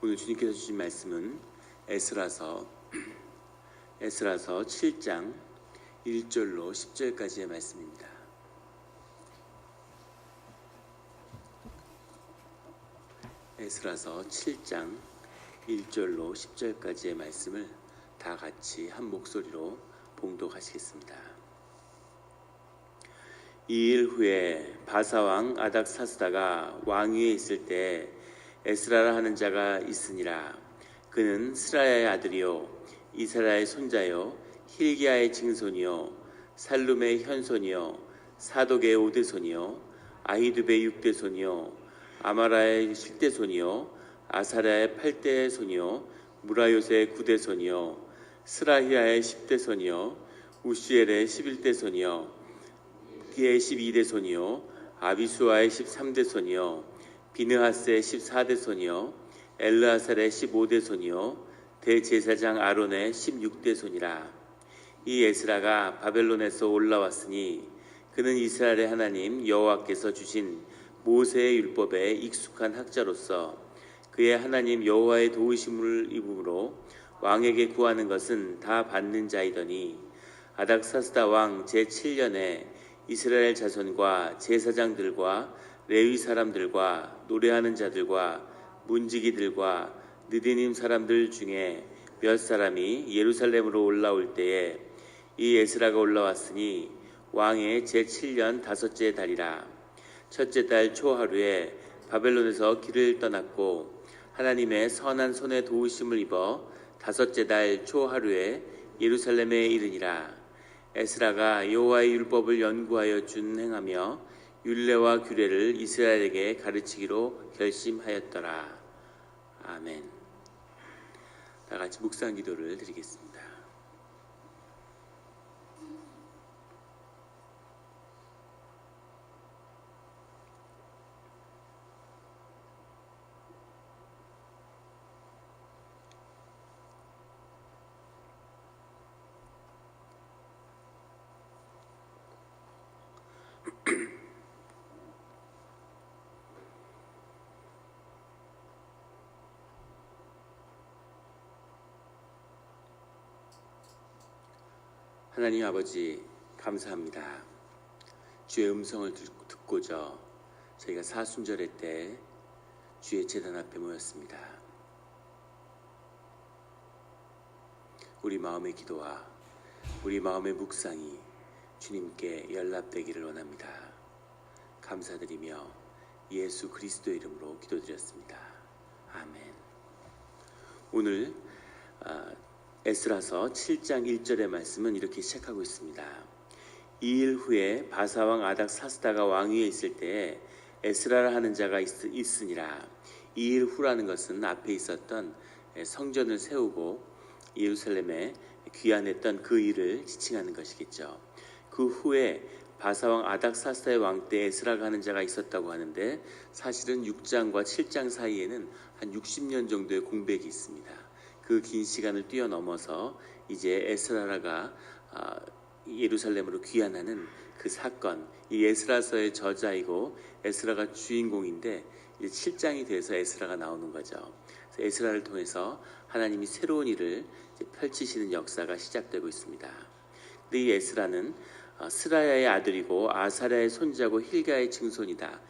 오늘 주님께서 주신 말씀은 에스라서 7장 1절로 10절까지의 말씀입니다. 에스라서 7장 1절로 10절까지의 말씀을 다 같이 한 목소리로 봉독하시겠습니다. 이 일 후에 바사왕 아닥사스다가 왕위에 있을 때 에스라라 하는 자가 있으니라. 그는 스라야의 아들이요 이스라의 손자요 힐기야의 증손이요 살룸의 현손이요 사독의 오대손이요 아히두베의 육대손이요 아마라의 칠대손이요 아사랴의 팔대손이요 무라요세의 구대손이요 스라히야의 10대손이요 우시엘의 11대손이요 기의 12대손이요 아비수아의 13대손이요 비느하스의 14대손이요 엘르아살의 15대손이요 대제사장 아론의 16대손이라. 이 에스라가 바벨론에서 올라왔으니 그는 이스라엘의 하나님 여호와께서 주신 모세의 율법에 익숙한 학자로서 그의 하나님 여호와의 도우심을 입음으로 왕에게 구하는 것은 다 받는 자이더니 아닥사스다 왕 제7년에 이스라엘 자손과 제사장들과 레위 사람들과 노래하는 자들과 문지기들과 느디님 사람들 중에 몇 사람이 예루살렘으로 올라올 때에 이 에스라가 올라왔으니 왕의 제7년 다섯째 달이라. 첫째 달 초하루에 바벨론에서 길을 떠났고 하나님의 선한 손에 도우심을 입어 다섯째 달 초하루에 예루살렘에 이르니라. 에스라가 여호와의 율법을 연구하여 준행하며 율례와 규례를 이스라엘에게 가르치기로 결심하였더라. 아멘. 다 같이 묵상 기도를 드리겠습니다. 하나님 아버지 감사합니다. 주의 음성을 듣고자 저희가 사순절의 때 주의 제단 앞에 모였습니다. 우리 마음의 기도와 우리 마음의 묵상이 주님께 연락되기를 원합니다. 감사드리며 예수 그리스도의 이름으로 기도드렸습니다. 아멘. 오늘 에스라서 7장 1절의 말씀은 이렇게 시작하고 있습니다. 이 일 후에 바사왕 아닥사스다가 왕위에 있을 때에 에스라라 하는 자가 있으니라. 이 일 후라는 것은 앞에 있었던 성전을 세우고 예루살렘에 귀환했던 그 일을 지칭하는 것이겠죠. 그 후에 바사왕 아닥사스다의 왕 때 에스라가 하는 자가 있었다고 하는데 사실은 6장과 7장 사이에는 한 60년 정도의 공백이 있습니다. 그 긴 시간을 뛰어넘어서 이제 에스라가 예루살렘으로 귀환하는 그 사건, 이 에스라서의 저자이고 에스라가 주인공인데 이제 7장이 돼서 에스라가 나오는 거죠. 그래서 에스라를 통해서 하나님이 새로운 일을 이제 펼치시는 역사가 시작되고 있습니다. 근데 이 에스라는 스라야의 아들이고 아사랴의 손자고 힐기야의 증손이다.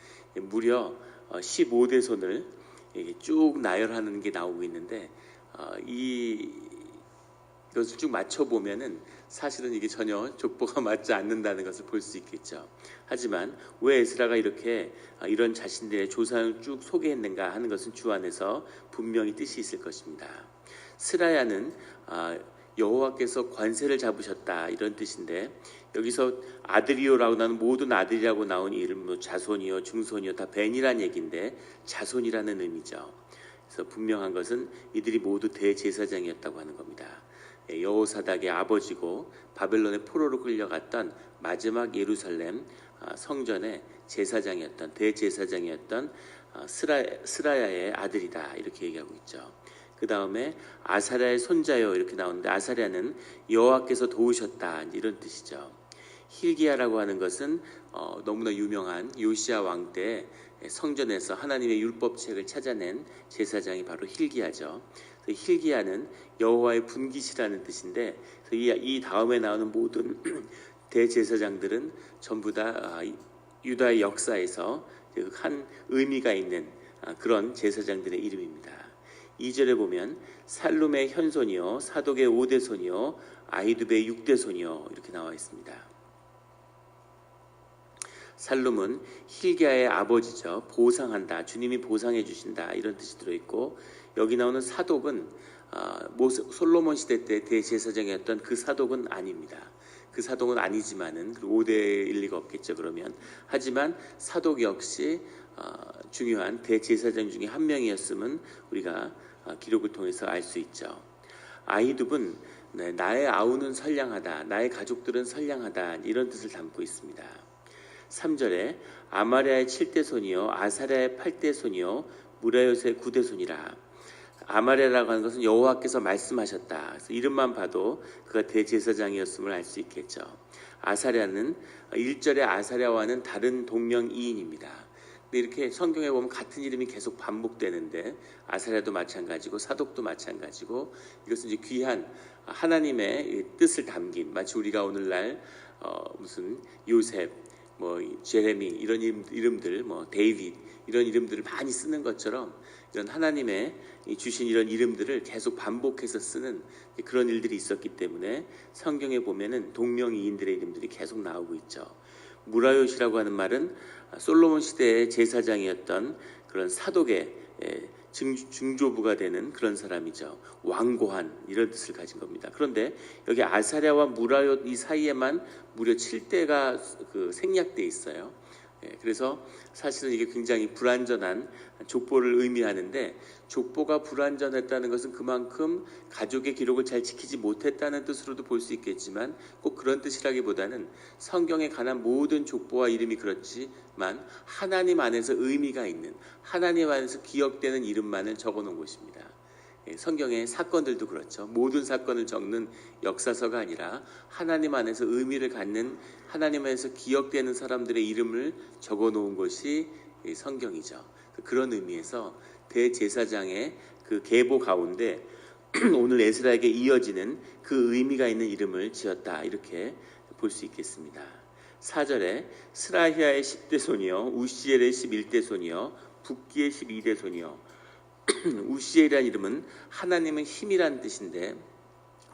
무려 15대손을 쭉 나열하는 게 나오고 있는데 이것을 쭉 맞춰보면은 사실은 이게 전혀 족보가 맞지 않는다는 것을 볼 수 있겠죠. 하지만 왜 에스라가 이렇게 이런 자신들의 조상을 쭉 소개했는가 하는 것은 주 안에서 분명히 뜻이 있을 것입니다. 스라야는 여호와께서 관세를 잡으셨다 이런 뜻인데 여기서 아들이요라고 나오는 모든 아들이라고 나온 이름 뭐 자손이요 중손이요 다 벤이란 얘기인데 자손이라는 의미죠. 그래서 분명한 것은 이들이 모두 대제사장이었다고 하는 겁니다. 여호사닥의 아버지고 바벨론의 포로로 끌려갔던 마지막 예루살렘 성전의 제사장이었던 대제사장이었던 스라야의 아들이다 이렇게 얘기하고 있죠. 그 다음에 아사랴의 손자요 이렇게 나오는데 아사랴는 여호와께서 도우셨다 이런 뜻이죠. 힐기야라고 하는 것은 너무나 유명한 요시야 왕 때 성전에서 하나님의 율법책을 찾아낸 제사장이 바로 힐기야죠. 힐기야는 여호와의 분깃이라는 뜻인데 이 다음에 나오는 모든 대제사장들은 전부 다 유다의 역사에서 한 의미가 있는 그런 제사장들의 이름입니다. 2절에 보면 살룸의 현손이요 사독의 5대 손이요 아히두베의 6대 손이요 이렇게 나와 있습니다. 살룸은 힐기야의 아버지죠. 보상한다, 주님이 보상해 주신다 이런 뜻이 들어있고, 여기 나오는 사독은 솔로몬 시대 때 대제사장이었던 그 사독은 아닙니다. 그 사독은 아니지만은 5대일 리가 없겠죠. 그러면 하지만 사독 역시 중요한 대제사장 중에 한 명이었음은 우리가 기록을 통해서 알 수 있죠. 아히둡은 나의 아우는 선량하다, 나의 가족들은 선량하다 이런 뜻을 담고 있습니다. 3절에 아마랴의 7대 손이요 아사랴의 8대 손이요 무라요스의 9대 손이라. 아마랴라고 하는 것은 여호와께서 말씀하셨다. 그래서 이름만 봐도 그가 대제사장이었음을 알 수 있겠죠. 아사랴는 1절의 아사랴와는 다른 동명이인입니다. 근데 이렇게 성경에 보면 같은 이름이 계속 반복되는데 아사랴도 마찬가지고 사독도 마찬가지고, 이것은 이제 귀한 하나님의 뜻을 담긴, 마치 우리가 오늘날 무슨 요셉, 제레미 이런 이름들, 데이빗 이런 이름들을 많이 쓰는 것처럼 이런 하나님의 주신 이런 이름들을 계속 반복해서 쓰는 그런 일들이 있었기 때문에 성경에 보면은 동명이인들의 이름들이 계속 나오고 있죠. 무라요시라고 하는 말은 솔로몬 시대의 제사장이었던 그런 사독의 중조부가 되는 그런 사람이죠. 완고한 이런 뜻을 가진 겁니다. 그런데 여기 아사랴와 무라요 이 사이에만 무려 7대가 생략돼 있어요. 그래서 사실은 이게 굉장히 불완전한 족보를 의미하는데, 족보가 불완전했다는 것은 그만큼 가족의 기록을 잘 지키지 못했다는 뜻으로도 볼 수 있겠지만, 꼭 그런 뜻이라기보다는 성경에 관한 모든 족보와 이름이 그렇지만 하나님 안에서 의미가 있는, 하나님 안에서 기억되는 이름만을 적어놓은 곳입니다. 성경의 사건들도 그렇죠. 모든 사건을 적는 역사서가 아니라 하나님 안에서 의미를 갖는, 하나님 안에서 기억되는 사람들의 이름을 적어놓은 것이 성경이죠. 그런 의미에서 대제사장의 그 계보 가운데 오늘 에스라에게 이어지는 그 의미가 있는 이름을 지었다, 이렇게 볼 수 있겠습니다. 4절에 스라히아의 10대 손이요 우시엘의 11대 손이요 붓기의 12대 손이요. 우시엘이라는 이름은 하나님의 힘이라는 뜻인데,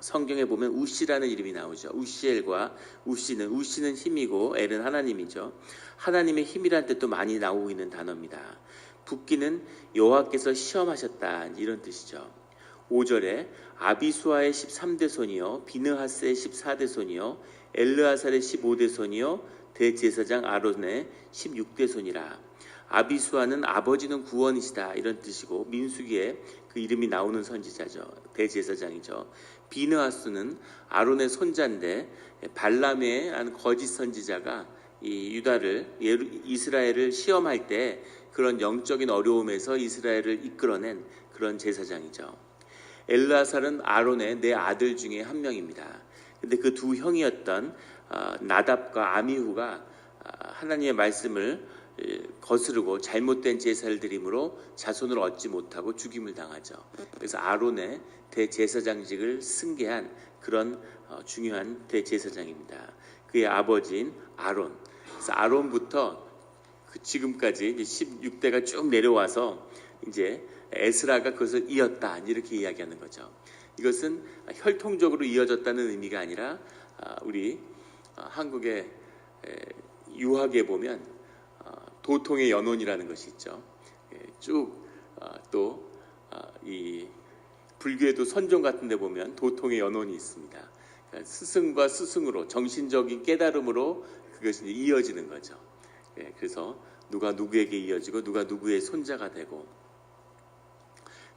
성경에 보면 우시라는 이름이 나오죠. 우시엘과 우시는 힘이고 엘은 하나님이죠. 하나님의 힘이라는 뜻도 많이 나오고 있는 단어입니다. 붓기는 여호와께서 시험하셨다 이런 뜻이죠. 5절에 아비수아의 13대 손이요 비느하스의 14대 손이요 엘르아살의 15대 손이요 대제사장 아론의 16대 손이라. 아비수아는 아버지는 구원이시다 이런 뜻이고, 민수기에 그 이름이 나오는 선지자죠. 대제사장이죠. 비느하스는 아론의 손자인데, 발람의 거짓 선지자가 이 유다를, 이스라엘을 시험할 때 그런 영적인 어려움에서 이스라엘을 이끌어낸 그런 제사장이죠. 엘르아살은 아론의 네 아들 중에 한 명입니다. 근데 그 두 형이었던 나답과 아미후가 하나님의 말씀을 거스르고 잘못된 제사를 드림으로 자손을 얻지 못하고 죽임을 당하죠. 그래서 아론의 대제사장직을 승계한 그런 중요한 대제사장입니다. 그의 아버지인 아론. 그래서 아론부터 지금까지 16대가 쭉 내려와서 이제 에스라가 그것을 이었다 이렇게 이야기하는 거죠. 이것은 혈통적으로 이어졌다는 의미가 아니라 우리 한국의 유학에 보면 도통의 연원이라는 것이 있죠. 쭉 또 이 불교에도 선종 같은 데 보면 도통의 연원이 있습니다. 그러니까 스승과 스승으로 정신적인 깨달음으로 그것이 이어지는 거죠. 그래서 누가 누구에게 이어지고 누가 누구의 손자가 되고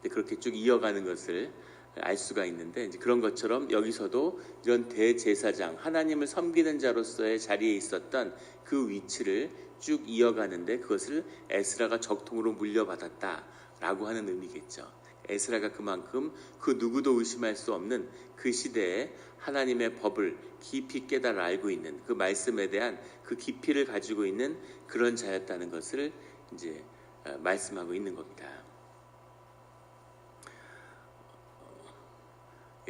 그렇게 쭉 이어가는 것을 알 수가 있는데, 이제 그런 것처럼 여기서도 이런 대제사장, 하나님을 섬기는 자로서의 자리에 있었던 그 위치를 쭉 이어가는데 그것을 에스라가 적통으로 물려받았다라고 하는 의미겠죠. 에스라가 그만큼 그 누구도 의심할 수 없는 그 시대에 하나님의 법을 깊이 깨달아 알고 있는 그 말씀에 대한 그 깊이를 가지고 있는 그런 자였다는 것을 이제 말씀하고 있는 겁니다.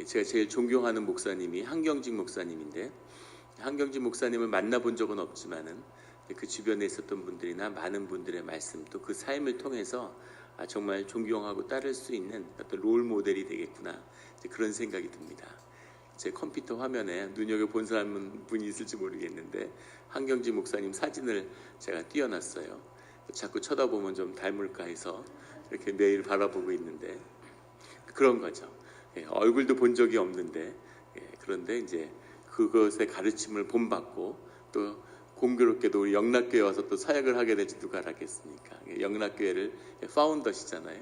제가 제일 존경하는 목사님이 한경직 목사님인데, 한경직 목사님을 만나본 적은 없지만은 그 주변에 있었던 분들이나 많은 분들의 말씀 또 그 삶을 통해서 정말 존경하고 따를 수 있는 어떤 롤 모델이 되겠구나, 그런 생각이 듭니다. 제 컴퓨터 화면에 눈여겨본 분이 있을지 모르겠는데 한경직 목사님 사진을 제가 띄워놨어요. 자꾸 쳐다보면 좀 닮을까 해서 이렇게 매일 바라보고 있는데, 그런 거죠. 얼굴도 본 적이 없는데, 그런데 이제 그것의 가르침을 본받고 또 공교롭게도 우리 영락교회 와서 또 사역을 하게 될지 누가 알았겠습니까? 영락교회를 파운더시잖아요.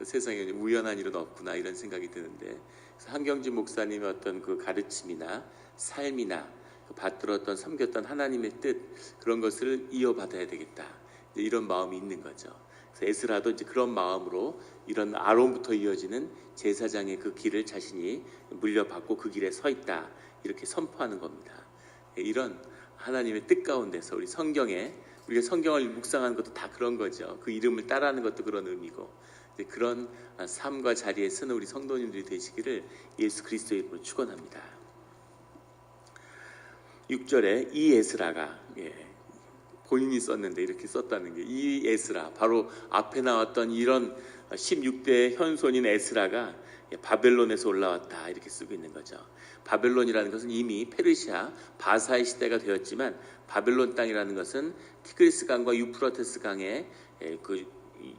세상에 우연한 일은 없구나, 이런 생각이 드는데, 한경직 목사님의 어떤 그 가르침이나 삶이나 받들었던 섬겼던 하나님의 뜻, 그런 것을 이어받아야 되겠다, 이런 마음이 있는 거죠. 그래서 에스라도 이제 그런 마음으로 이런 아론부터 이어지는 제사장의 그 길을 자신이 물려받고 그 길에 서 있다, 이렇게 선포하는 겁니다. 이런 하나님의 뜻 가운데서 우리 우리가 성경을 묵상하는 것도 다 그런 거죠. 그 이름을 따라하는 것도 그런 의미고, 그런 삶과 자리에 서는 우리 성도님들이 되시기를 예수 그리스도의 이름으로 축원합니다. 6절에 이 에스라가, 본인이 썼는데 이렇게 썼다는 게, 이 에스라, 바로 앞에 나왔던 이런 16대 현손인 에스라가 바벨론에서 올라왔다, 이렇게 쓰고 있는 거죠. 바벨론이라는 것은 이미 페르시아 바사의 시대가 되었지만, 바벨론 땅이라는 것은 티그리스 강과 유프라테스 강의 그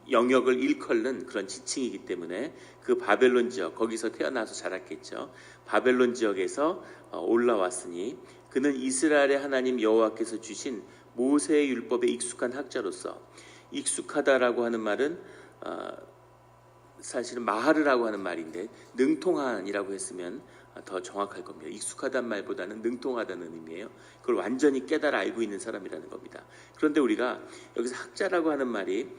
영역을 일컫는 그런 지칭이기 때문에 그 바벨론 지역, 거기서 태어나서 자랐겠죠. 바벨론 지역에서 올라왔으니 그는 이스라엘의 하나님 여호와께서 주신 모세의 율법에 익숙한 학자로서, 익숙하다라고 하는 말은 사실은 마하르라고 하는 말인데, 능통한이라고 했으면 더 정확할 겁니다. 익숙하다는 말보다는 능통하다는 의미예요. 그걸 완전히 깨달아 알고 있는 사람이라는 겁니다. 그런데 우리가 여기서 학자라고 하는 말이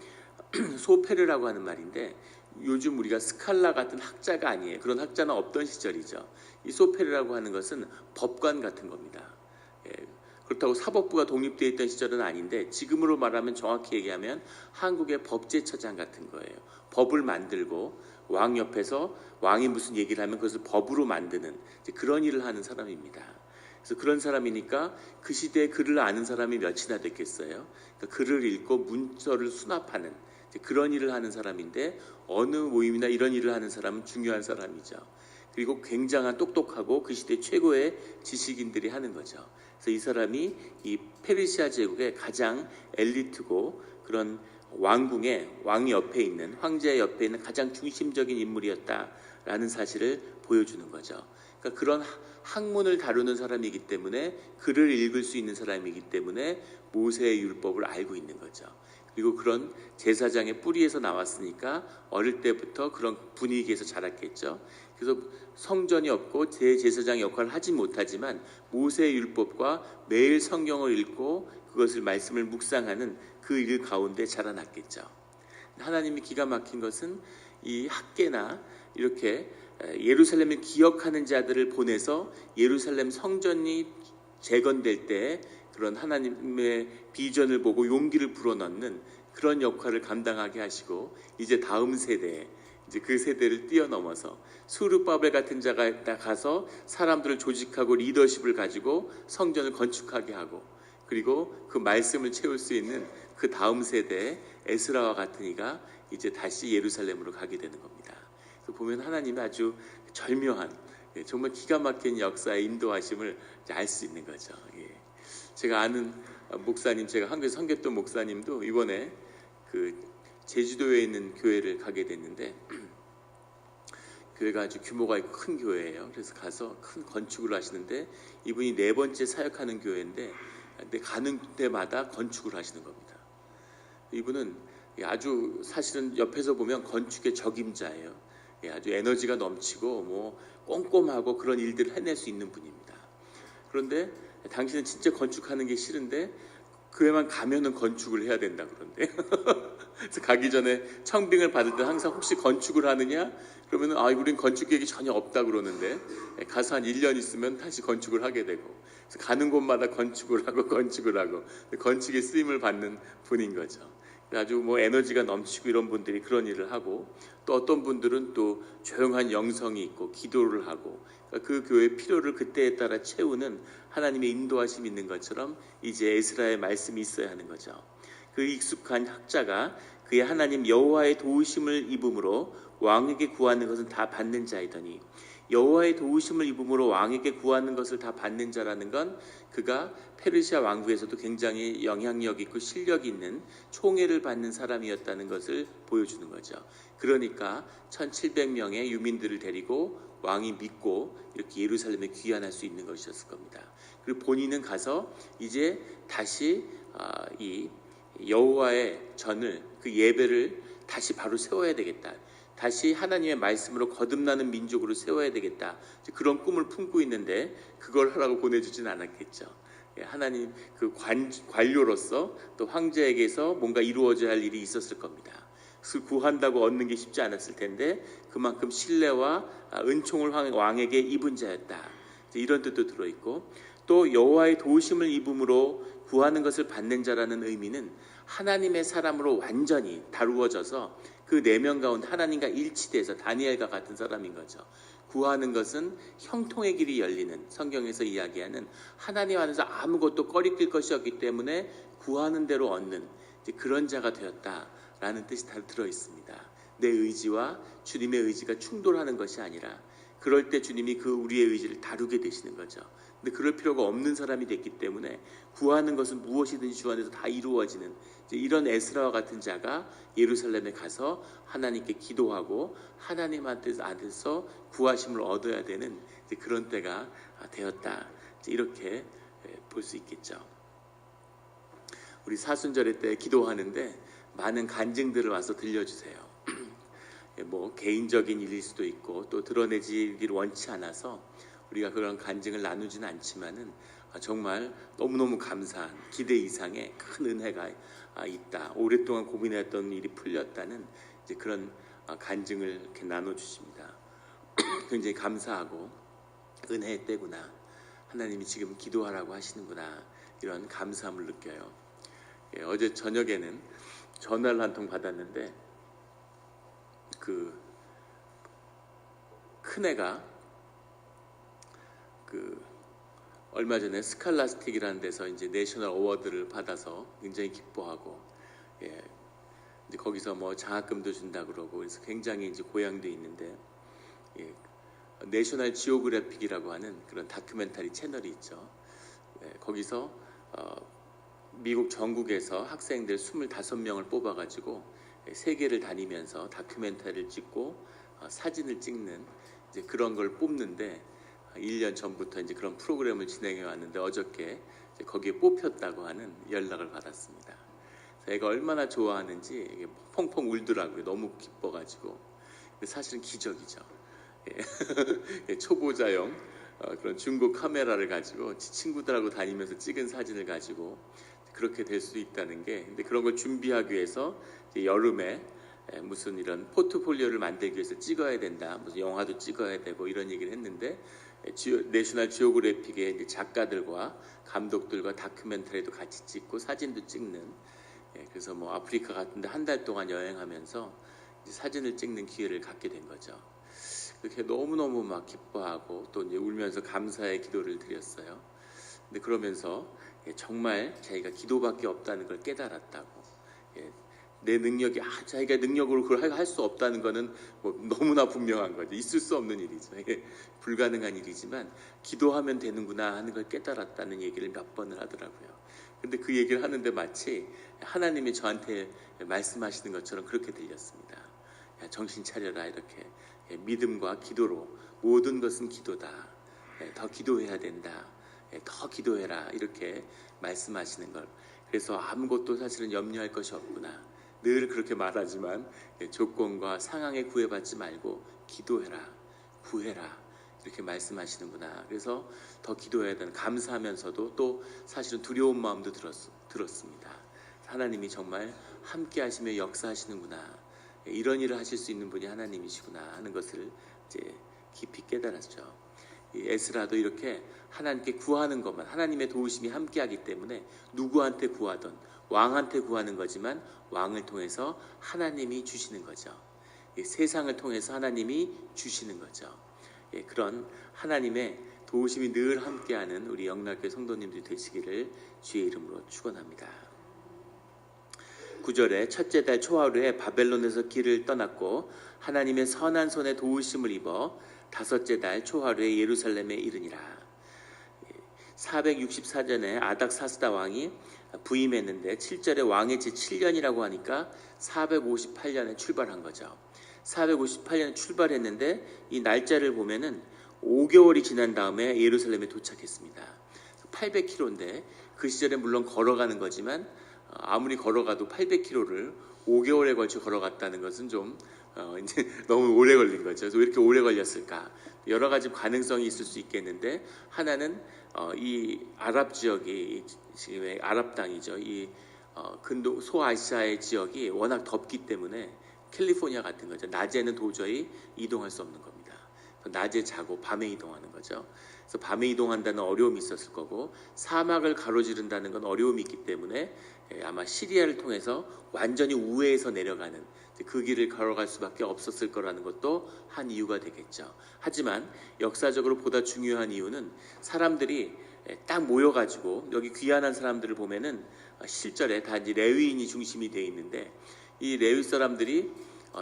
소페르라고 하는 말인데, 요즘 우리가 스칼라 같은 학자가 아니에요. 그런 학자는 없던 시절이죠. 이 소페르라고 하는 것은 법관 같은 겁니다. 그렇다고 사법부가 독립되어 있던 시절은 아닌데, 지금으로 말하면 정확히 얘기하면 한국의 법제처장 같은 거예요. 법을 만들고 왕 옆에서 왕이 무슨 얘기를 하면 그것을 법으로 만드는 그런 일을 하는 사람입니다. 그래서 그런 사람이니까 그 시대에 글을 아는 사람이 몇이나 됐겠어요. 그러니까 글을 읽고 문서를 수납하는 그런 일을 하는 사람인데, 어느 모임이나 이런 일을 하는 사람은 중요한 사람이죠. 그리고 굉장한 똑똑하고 그 시대 최고의 지식인들이 하는 거죠. 그래서 이 사람이 이 페르시아 제국의 가장 엘리트고, 그런 왕이 옆에 있는, 황제 옆에 있는 가장 중심적인 인물이었다라는 사실을 보여주는 거죠. 그러니까 그런 학문을 다루는 사람이기 때문에, 글을 읽을 수 있는 사람이기 때문에 모세의 율법을 알고 있는 거죠. 그리고 그런 제사장의 뿌리에서 나왔으니까 어릴 때부터 그런 분위기에서 자랐겠죠. 그래서 성전이 없고 제사장의 역할을 하지 못하지만 모세의 율법과 매일 성경을 읽고 그것을 말씀을 묵상하는 그 일 가운데 자라났겠죠. 하나님이 기가 막힌 것은 이 학계나 이렇게 예루살렘을 기억하는 자들을 보내서 예루살렘 성전이 재건될 때 그런 하나님의 비전을 보고 용기를 불어넣는 그런 역할을 감당하게 하시고, 이제 다음 세대에, 이제 그 세대를 뛰어넘어서 수르바벨 같은 자가 가서 사람들을 조직하고 리더십을 가지고 성전을 건축하게 하고, 그리고 그 말씀을 채울 수 있는 그 다음 세대의 에스라와 같은 이가 이제 다시 예루살렘으로 가게 되는 겁니다. 그래서 보면 하나님의 아주 절묘한, 정말 기가 막힌 역사의 인도하심을 알 수 있는 거죠. 제가 아는 목사님, 제가 한국에서 섬겼던 목사님도 이번에 그 제주도에 있는 교회를 가게 됐는데, 교회가 아주 규모가 있고 큰 교회예요. 그래서 가서 큰 건축을 하시는데, 이분이 4번째 사역하는 교회인데, 근데 가는 데마다 건축을 하시는 겁니다. 이분은 아주 사실은 옆에서 보면 건축의 적임자예요. 아주 에너지가 넘치고 뭐 꼼꼼하고 그런 일들을 해낼 수 있는 분입니다. 그런데 당신은 진짜 건축하는 게 싫은데 교회만 가면은 건축을 해야 된다 그런데 그래서 가기 전에 청빙을 받을 때 항상 혹시 건축을 하느냐? 그러면은 우린 건축 계획이 전혀 없다 그러는데 가서 한 1년 있으면 다시 건축을 하게 되고 그래서 가는 곳마다 건축을 하고 건축의 쓰임을 받는 분인 거죠. 아주 뭐 에너지가 넘치고 이런 분들이 그런 일을 하고 또 어떤 분들은 또 조용한 영성이 있고 기도를 하고 그러니까 그 교회의 필요를 그때에 따라 채우는 하나님의 인도하심이 있는 것처럼 이제 에스라의 말씀이 있어야 하는 거죠. 그 익숙한 학자가 그의 하나님 여호와의 도우심을 입음으로 왕에게 구하는 것은 다 받는 자이더니 여호와의 도우심을 입음으로 왕에게 구하는 것을 다 받는 자라는 건 그가 페르시아 왕국에서도 굉장히 영향력 있고 실력 있는 총애를 받는 사람이었다는 것을 보여주는 거죠. 그러니까 1700명의 유민들을 데리고 왕이 믿고 이렇게 예루살렘에 귀환할 수 있는 것이었을 겁니다. 그리고 본인은 가서 이제 다시 이 여호와의 전을 그 예배를 다시 바로 세워야 되겠다. 다시 하나님의 말씀으로 거듭나는 민족으로 세워야 되겠다. 그런 꿈을 품고 있는데 그걸 하라고 보내주진 않았겠죠. 하나님 그 관료로서 또 황제에게서 뭔가 이루어져야 할 일이 있었을 겁니다. 그 구한다고 얻는 게 쉽지 않았을 텐데 그만큼 신뢰와 은총을 왕에게 입은 자였다. 이런 뜻도 들어있고 또 여호와의 도우심을 입음으로 구하는 것을 받는 자라는 의미는 하나님의 사람으로 완전히 다루어져서 그 4명 가운데 하나님과 일치돼서 다니엘과 같은 사람인 거죠. 구하는 것은 형통의 길이 열리는 성경에서 이야기하는 하나님 안에서 아무것도 꺼리낄 것이 없기 때문에 구하는 대로 얻는 그런 자가 되었다라는 뜻이 다 들어있습니다. 내 의지와 주님의 의지가 충돌하는 것이 아니라 그럴 때 주님이 그 우리의 의지를 다루게 되시는 거죠. 근데 그럴 필요가 없는 사람이 됐기 때문에 구하는 것은 무엇이든지 주 안에서 다 이루어지는 이런 에스라와 같은 자가 예루살렘에 가서 하나님께 기도하고 하나님한테서 구하심을 얻어야 되는 그런 때가 되었다. 이렇게 볼 수 있겠죠. 우리 사순절의 때 기도하는데 많은 간증들을 와서 들려주세요. 뭐 개인적인 일일 수도 있고 또 드러내지기를 원치 않아서 우리가 그런 간증을 나누지는 않지만은 정말 너무너무 감사한 기대 이상의 큰 은혜가 있다. 오랫동안 고민했던 일이 풀렸다는 이제 그런 간증을 이렇게 나눠주십니다. 굉장히 감사하고 은혜의 때구나. 하나님이 지금 기도하라고 하시는구나. 이런 감사함을 느껴요. 어제 저녁에는 전화를 한 통 받았는데 그 큰애가 얼마 전에 스칼라스틱이라는 데서 이제 내셔널 어워드를 받아서 굉장히 기뻐하고 이제 거기서 뭐 장학금도 준다 그러고 그래서 굉장히 이제 고향돼 있는데 내셔널 지오그래픽이라고 하는 그런 다큐멘터리 채널이 있죠. 거기서 미국 전국에서 학생들 25명을 뽑아가지고 세계를 다니면서 다큐멘터리를 찍고 사진을 찍는 이제 그런 걸 뽑는데 1년 전부터 이제 그런 프로그램을 진행해 왔는데 어저께 이제 거기에 뽑혔다고 하는 연락을 받았습니다. 그래서 애가 얼마나 좋아하는지 이게 펑펑 울더라고요. 너무 기뻐가지고. 근데 사실은 기적이죠. 초보자용 그런 중고 카메라를 가지고 친구들하고 다니면서 찍은 사진을 가지고 그렇게 될 수 있다는 게 근데 그런 걸 준비하기 위해서 이제 여름에 무슨 이런 포트폴리오를 만들기 위해서 찍어야 된다. 무슨 영화도 찍어야 되고 이런 얘기를 했는데 내셔널 지오그래픽의 이제 작가들과 감독들과 다큐멘터리도 같이 찍고 사진도 찍는 그래서 뭐 아프리카 같은데 한 달 동안 여행하면서 이제 사진을 찍는 기회를 갖게 된 거죠. 그렇게 너무너무 막 기뻐하고 또 이제 울면서 감사의 기도를 드렸어요. 근데 그러면서 정말 자기가 기도밖에 없다는 걸 깨달았다고. 내 능력이 자기가 능력으로 그걸 할 수 없다는 거는 뭐 너무나 분명한 거죠. 있을 수 없는 일이죠. 불가능한 일이지만 기도하면 되는구나 하는 걸 깨달았다는 얘기를 몇 번을 하더라고요. 근데 그 얘기를 하는데 마치 하나님이 저한테 말씀하시는 것처럼 그렇게 들렸습니다. 야, 정신 차려라 이렇게 믿음과 기도로 모든 것은 기도다. 더 기도해야 된다. 더 기도해라 이렇게 말씀하시는 걸. 그래서 아무것도 사실은 염려할 것이 없구나. 늘 그렇게 말하지만 조건과 상황에 구애받지 말고 기도해라, 구해라 이렇게 말씀하시는구나. 그래서 더 기도해야 되는 감사하면서도 또 사실은 두려운 마음도 들었어. 들었습니다. 하나님이 정말 함께 하시며 역사하시는구나, 이런 일을 하실 수 있는 분이 하나님이시구나 하는 것을 이제 깊이 깨달았죠. 이 에스라도 이렇게 하나님께 구하는 것만, 하나님의 도우심이 함께하기 때문에 누구한테 구하던, 왕한테 구하는 거지만 왕을 통해서 하나님이 주시는 거죠. 세상을 통해서 하나님이 주시는 거죠. 그런 하나님의 도우심이 늘 함께하는 우리 영락교회 성도님들이 되시기를 주의 이름으로 축원합니다. 9절에 첫째 달 초하루에 바벨론에서 길을 떠났고 하나님의 선한 손에 도우심을 입어 다섯째 달 초하루에 예루살렘에 이르니라. 464년에 아닥사스다 왕이 부임했는데 7절에 왕의 제7년이라고 하니까 458년에 출발한 거죠. 458년에 출발했는데 이 날짜를 보면은 5개월이 지난 다음에 예루살렘에 도착했습니다. 800km인데 그 시절에 물론 걸어가는 거지만 아무리 걸어가도 800km를 5개월에 걸쳐 걸어갔다는 것은 좀 이제 너무 오래 걸린 거죠. 그래서 왜 이렇게 오래 걸렸을까? 여러 가지 가능성이 있을 수 있겠는데 하나는 이 아랍 지역이 지금의 아랍 땅이죠. 이 근동 소아시아의 지역이 워낙 덥기 때문에 캘리포니아 같은 거죠. 낮에는 도저히 이동할 수 없는 겁니다. 낮에 자고 밤에 이동하는 거죠. 그래서 밤에 이동한다는 어려움이 있었을 거고 사막을 가로지른다는 건 어려움이 있기 때문에 아마 시리아를 통해서 완전히 우회해서 내려가는 그 길을 걸어갈 수밖에 없었을 거라는 것도 한 이유가 되겠죠. 하지만 역사적으로 보다 중요한 이유는 사람들이 딱 모여가지고 여기 귀환한 사람들을 보면은 실절에 다 이제 레위인이 중심이 되어 있는데 이 레위 사람들이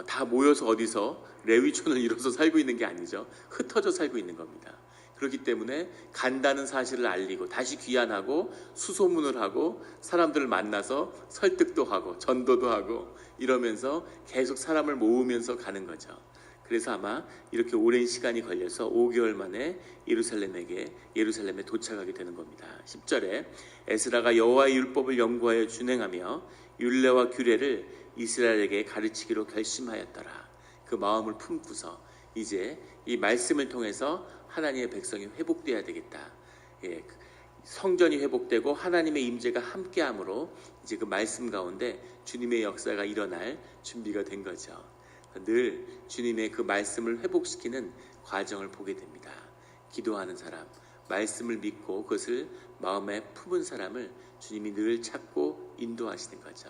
다 모여서 어디서 레위촌을 이뤄서 살고 있는 게 아니죠. 흩어져 살고 있는 겁니다. 그렇기 때문에 간다는 사실을 알리고 다시 귀환하고 수소문을 하고 사람들을 만나서 설득도 하고 전도도 하고 이러면서 계속 사람을 모으면서 가는 거죠. 그래서 아마 이렇게 오랜 시간이 걸려서 5개월 만에 예루살렘에 도착하게 되는 겁니다. 10절에 에스라가 여호와의 율법을 연구하여 준행하며 율례와 규례를 이스라엘에게 가르치기로 결심하였더라. 그 마음을 품고서 이제 이 말씀을 통해서 하나님의 백성이 회복돼야 되겠다. 성전이 회복되고 하나님의 임재가 함께함으로 이제 그 말씀 가운데 주님의 역사가 일어날 준비가 된 거죠. 늘 주님의 그 말씀을 회복시키는 과정을 보게 됩니다. 기도하는 사람, 말씀을 믿고 그것을 마음에 품은 사람을 주님이 늘 찾고 인도하시는 거죠.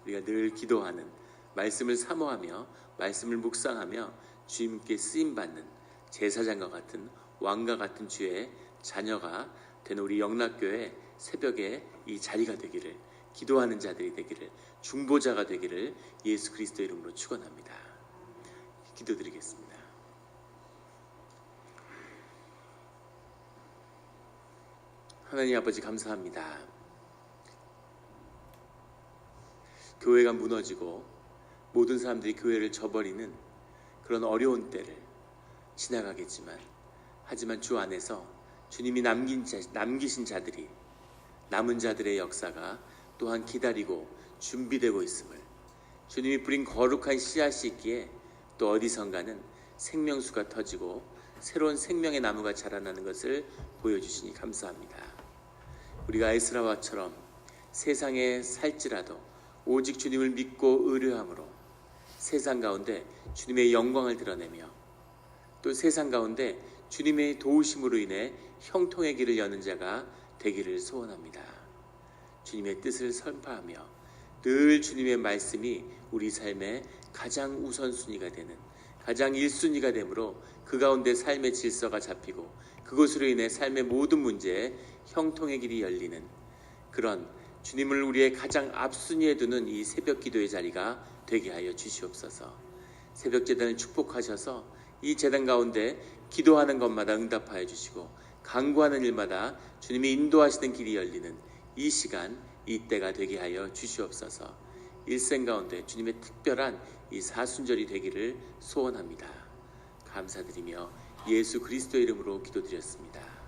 우리가 늘 기도하는, 말씀을 사모하며 말씀을 묵상하며 주님께 쓰임받는 제사장과 같은 왕과 같은 주의 자녀가 되는 우리 영락교회 새벽에 이 자리가 되기를, 기도하는 자들이 되기를, 중보자가 되기를 예수 그리스도 이름으로 축원합니다. 기도드리겠습니다. 하나님 아버지 감사합니다. 교회가 무너지고 모든 사람들이 교회를 저버리는 그런 어려운 때를 지나가겠지만 하지만 주 안에서 주님이 남기신 자들이, 남은 자들의 역사가 또한 기다리고 준비되고 있음을, 주님이 뿌린 거룩한 씨앗이 있기에 또 어디선가는 생명수가 터지고 새로운 생명의 나무가 자라나는 것을 보여주시니 감사합니다. 우리가 에스라와처럼 세상에 살지라도 오직 주님을 믿고 의뢰함으로 세상 가운데 주님의 영광을 드러내며 또 세상 가운데 주님의 도우심으로 인해 형통의 길을 여는 자가 되기를 소원합니다. 주님의 뜻을 선포하며 늘 주님의 말씀이 우리 삶의 가장 우선순위가 되는, 가장 1순위가 되므로 그 가운데 삶의 질서가 잡히고 그것으로 인해 삶의 모든 문제에 형통의 길이 열리는 그런 주님을 우리의 가장 앞순위에 두는 이 새벽 기도의 자리가 되게 하여 주시옵소서. 새벽 제단을 축복하셔서 이 제단 가운데 기도하는 것마다 응답하여 주시고 간구하는 일마다 주님이 인도하시는 길이 열리는 이 시간, 이 때가 되게 하여 주시옵소서. 일생 가운데 주님의 특별한 이 사순절이 되기를 소원합니다. 감사드리며 예수 그리스도의 이름으로 기도드렸습니다.